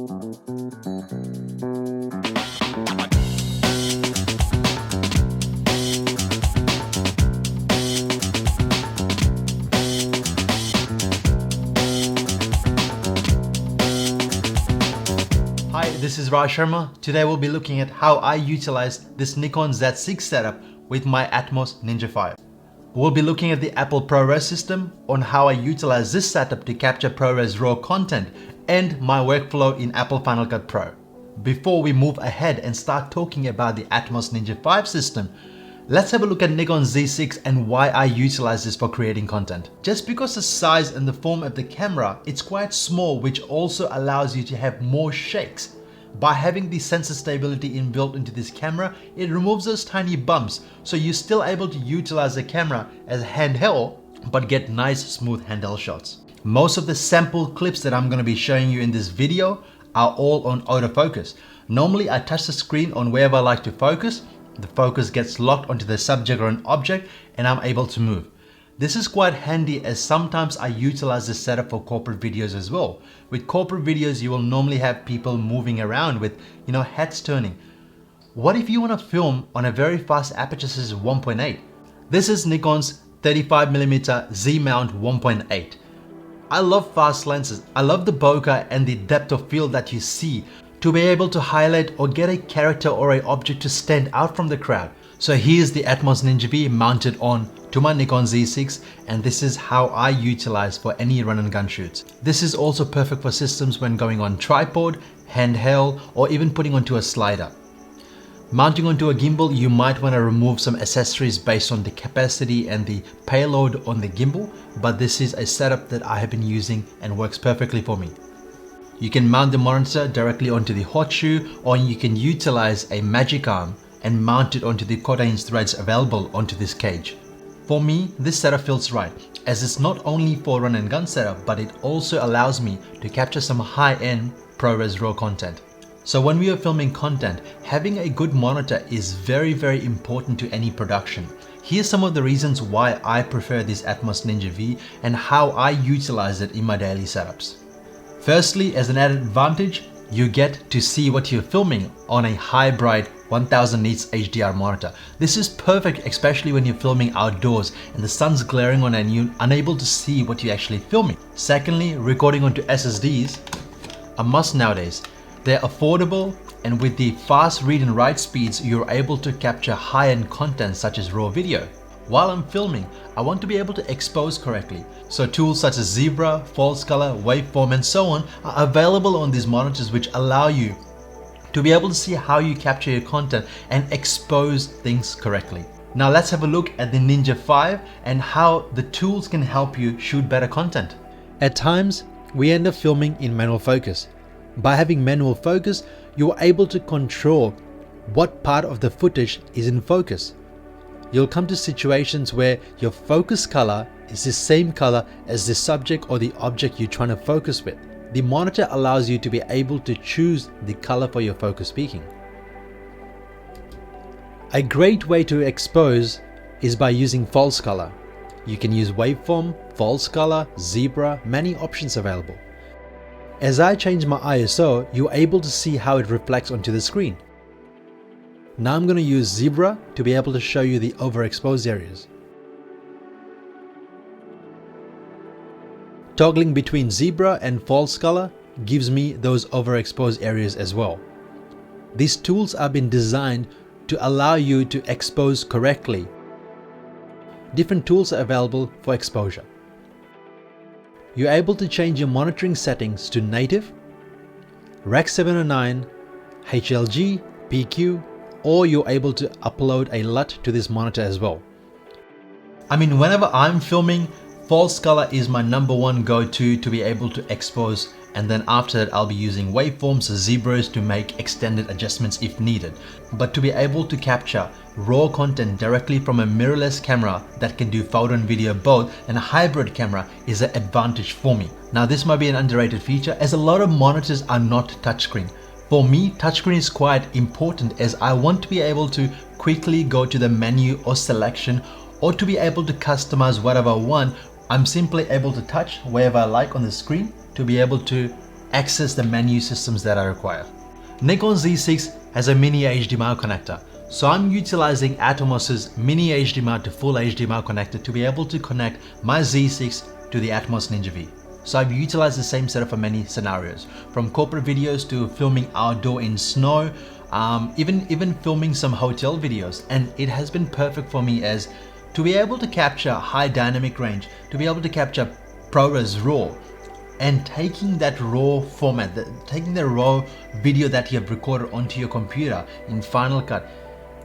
Hi, this is Rah Sharma. Today we'll be looking at how I utilize this Nikon Z6 setup with my Atomos Ninja V. We'll be looking at the Apple ProRes system, on how I utilize this setup to capture ProRes RAW content, and my workflow in Apple Final Cut Pro. Before we move ahead and start talking about the Atomos Ninja V system, let's have a look at Nikon Z6 and why I utilize this for creating content. Just because the size and the form of the camera, it's quite small, which also allows you to have more shakes. By having the sensor stability inbuilt into this camera, it removes those tiny bumps, so you're still able to utilize the camera as handheld, but get nice smooth handheld shots. Most of the sample clips that I'm going to be showing you in this video are all on autofocus. Normally I touch the screen on wherever I like to focus, the focus gets locked onto the subject or an object, and I'm able to move. This is quite handy, as sometimes I utilize this setup for corporate videos as well. With corporate videos, you will normally have people moving around with, heads turning. What if you want to film on a very fast aperture such as 1.8? This is Nikon's 35mm Z mount 1.8. I love fast lenses. I love the bokeh and the depth of field that you see, to be able to highlight or get a character or an object to stand out from the crowd. So here's the Atomos Ninja V mounted on to my Nikon Z6, and this is how I utilize for any run and gun shoots. This is also perfect for systems when going on tripod, handheld, or even putting onto a slider. Mounting onto a gimbal, you might want to remove some accessories based on the capacity and the payload on the gimbal, but this is a setup that I have been using and works perfectly for me. You can mount the monitor directly onto the hot shoe, or you can utilize a magic arm and mount it onto the quarter-inch threads available onto this cage. For me, this setup feels right, as it's not only for run and gun setup, but it also allows me to capture some high-end ProRes RAW content. So when we are filming content, having a good monitor is very, very important to any production. Here's some of the reasons why I prefer this Atomos Ninja V and how I utilize it in my daily setups. Firstly, as an added advantage, you get to see what you're filming on a high bright 1000 nits HDR monitor. This is perfect, especially when you're filming outdoors and the sun's glaring on and you're unable to see what you're actually filming. Secondly, recording onto SSDs, a must nowadays. They're affordable, and with the fast read and write speeds, you're able to capture high-end content such as raw video. While I'm filming, I want to be able to expose correctly. So tools such as zebra, false color, waveform, and so on are available on these monitors, which allow you to be able to see how you capture your content and expose things correctly. Now let's have a look at the Ninja V and how the tools can help you shoot better content. At times, we end up filming in manual focus. By having manual focus, you're able to control what part of the footage is in focus. You'll come to situations where your focus color is the same color as the subject or the object you're trying to focus with. The monitor allows you to be able to choose the color for your focus peaking. A great way to expose is by using false color. You can use waveform, false color, zebra, many options available. As I change my ISO, you're able to see how it reflects onto the screen. Now I'm going to use zebra to be able to show you the overexposed areas. Toggling between zebra and false color gives me those overexposed areas as well. These tools have been designed to allow you to expose correctly. Different tools are available for exposure. You're able to change your monitoring settings to native, Rec 709, HLG, PQ, or you're able to upload a LUT to this monitor as well. Whenever I'm filming, false color is my #1 go-to to be able to expose, and then after that I'll be using waveforms, zebras to make extended adjustments if needed. But to be able to capture raw content directly from a mirrorless camera that can do photo and video both, and a hybrid camera, is an advantage for me. Now this might be an underrated feature, as a lot of monitors are not touchscreen. For me, touchscreen is quite important, as I want to be able to quickly go to the menu or selection, or to be able to customize whatever I want. I'm simply able to touch wherever I like on the screen to be able to access the menu systems that I require. Nikon Z6 has a mini HDMI connector, so I'm utilizing Atomos' mini HDMI to full HDMI connector to be able to connect my Z6 to the Atomos Ninja V. So I've utilized the same setup for many scenarios, from corporate videos to filming outdoor in snow, even filming some hotel videos, and it has been perfect for me as to be able to capture high dynamic range, to be able to capture ProRes RAW, and taking that raw format, taking the raw video that you have recorded onto your computer in Final Cut.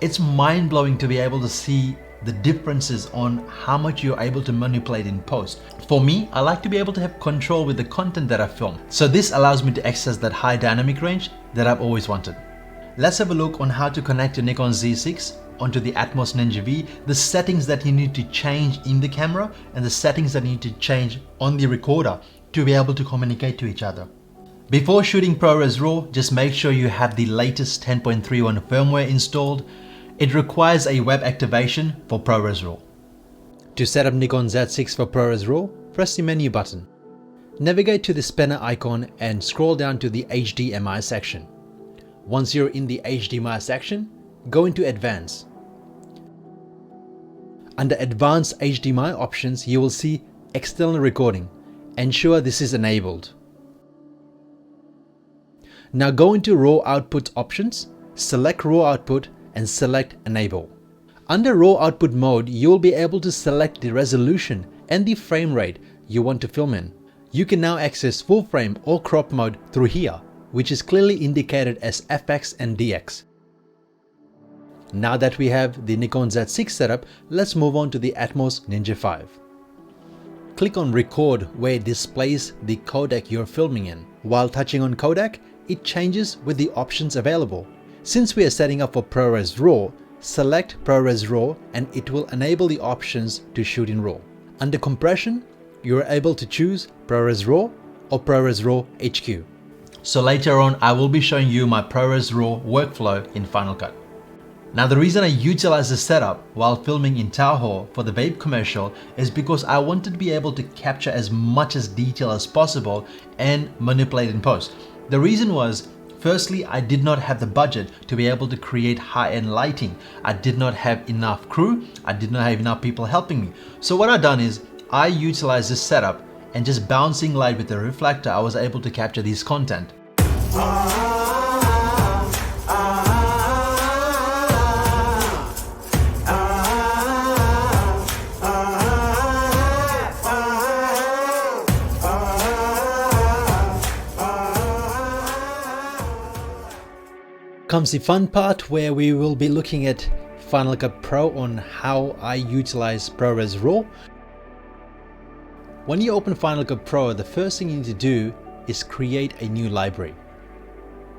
It's mind-blowing to be able to see the differences on how much you're able to manipulate in post. For me, I like to be able to have control with the content that I film. So this allows me to access that high dynamic range that I've always wanted. Let's have a look on how to connect your Nikon Z6 onto the Atomos Ninja V, the settings that you need to change in the camera and the settings that you need to change on the recorder to be able to communicate to each other. Before shooting ProRes RAW, just make sure you have the latest 10.31 firmware installed. It requires a web activation for ProRes RAW. To set up Nikon Z6 for ProRes RAW, press the menu button. Navigate to the spanner icon and scroll down to the HDMI section. Once you're in the HDMI section, go into Advanced. Under Advanced HDMI options, you will see External Recording. Ensure this is enabled. Now go into RAW Output options, select RAW Output and select Enable. Under RAW Output mode, you will be able to select the resolution and the frame rate you want to film in. You can now access full frame or crop mode through here, which is clearly indicated as FX and DX. Now that we have the Nikon Z6 setup, let's move on to the Atomos Ninja V. Click on Record where it displays the codec you're filming in. While touching on codec, it changes with the options available. Since we are setting up for ProRes RAW, select ProRes RAW and it will enable the options to shoot in RAW. Under compression, you are able to choose ProRes RAW or ProRes RAW HQ. So later on, I will be showing you my ProRes RAW workflow in Final Cut. Now the reason I utilize this setup while filming in Tahoe for the vape commercial is because I wanted to be able to capture as much as detail as possible and manipulate in post. The reason was, firstly, I did not have the budget to be able to create high-end lighting. I did not have enough crew. I did not have enough people helping me. So what I've done is I utilized this setup and just bouncing light with the reflector, I was able to capture this content. Comes the fun part where we will be looking at Final Cut Pro on how I utilize ProRes RAW. When you open Final Cut Pro, the first thing you need to do is create a new library.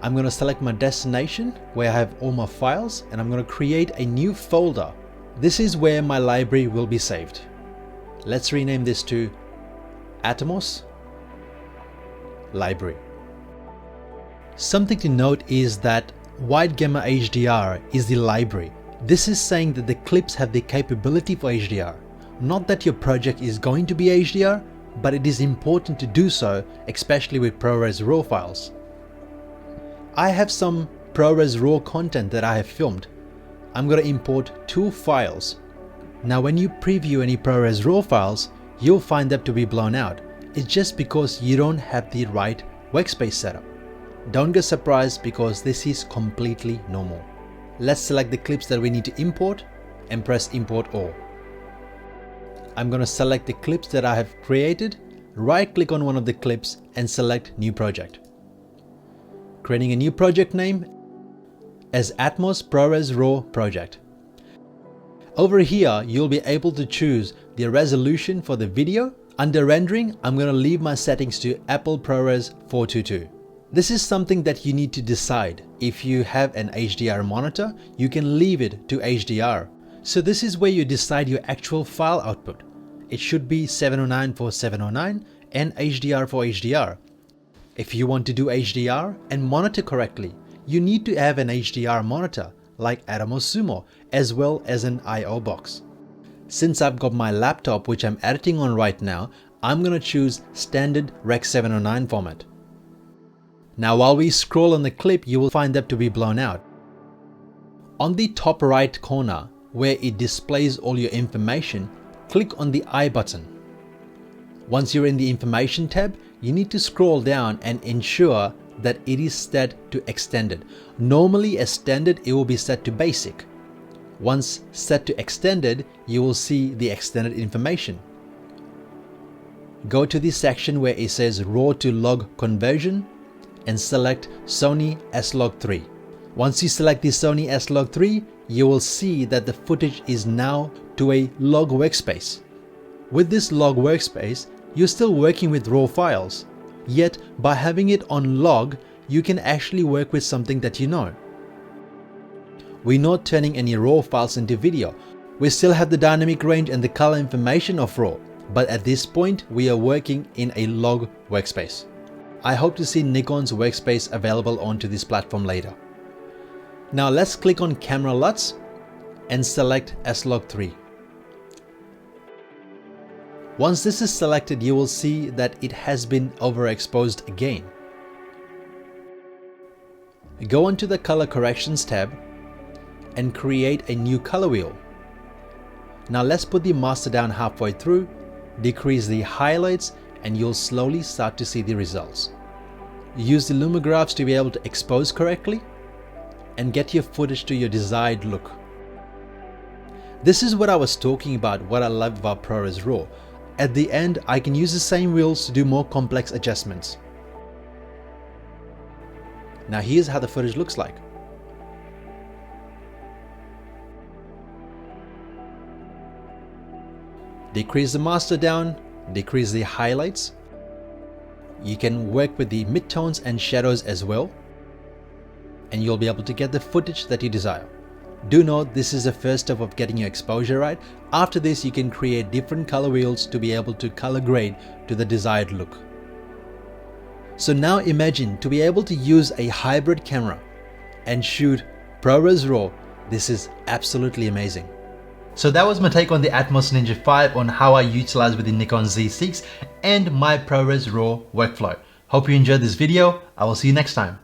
I'm going to select my destination where I have all my files and I'm going to create a new folder. This is where my library will be saved. Let's rename this to Atomos Library. Something to note is that Wide Gamma HDR is the library. This is saying that the clips have the capability for HDR. Not that your project is going to be HDR, but it is important to do so, especially with ProRes RAW files. I have some ProRes RAW content that I have filmed. I'm going to import 2 files. Now when you preview any ProRes RAW files, you'll find them to be blown out. It's just because you don't have the right workspace setup. Don't get surprised because this is completely normal. Let's select the clips that we need to import and press Import All. I'm going to select the clips that I have created, right click on one of the clips and select New Project. Creating a new project name as Atomos ProRes RAW Project. Over here, you'll be able to choose the resolution for the video. Under rendering, I'm going to leave my settings to Apple ProRes 422. This is something that you need to decide. If you have an HDR monitor, you can leave it to HDR. So this is where you decide your actual file output. It should be 709 for 709 and HDR for HDR. If you want to do HDR and monitor correctly, you need to have an HDR monitor like Atomos Sumo as well as an I/O box. Since I've got my laptop which I'm editing on right now, I'm going to choose standard Rec 709 format. Now while we scroll on the clip, you will find them to be blown out. On the top right corner, where it displays all your information, click on the I button. Once you're in the information tab, you need to scroll down and ensure that it is set to extended. Normally as standard, it will be set to basic. Once set to extended, you will see the extended information. Go to the section where it says RAW to log conversion and select Sony S-Log3. Once you select the Sony S-Log3, you will see that the footage is now to a log workspace. With this log workspace, you're still working with RAW files, yet by having it on log, you can actually work with something that you know. We're not turning any RAW files into video. We still have the dynamic range and the color information of RAW, but at this point, we are working in a log workspace. I hope to see Nikon's workspace available onto this platform later. Now let's click on Camera LUTs and select S-Log3. Once this is selected, you will see that it has been overexposed again. Go onto the Color Corrections tab and create a new color wheel. Now let's put the master down halfway through, decrease the highlights, and you'll slowly start to see the results. Use the lumigraphs to be able to expose correctly and get your footage to your desired look. This is what I was talking about, what I love about ProRes RAW. At the end, I can use the same wheels to do more complex adjustments. Now here's how the footage looks like. Decrease the master down, decrease the highlights. You can work with the midtones and shadows as well, and you'll be able to get the footage that you desire. Do note, this is the first step of getting your exposure right. After this, you can create different color wheels to be able to color grade to the desired look. So now imagine to be able to use a hybrid camera and shoot ProRes RAW. This is absolutely amazing. So that was my take on the Atomos Ninja V on how I utilize with the Nikon Z6 and my ProRes RAW workflow. Hope you enjoyed this video. I will see you next time.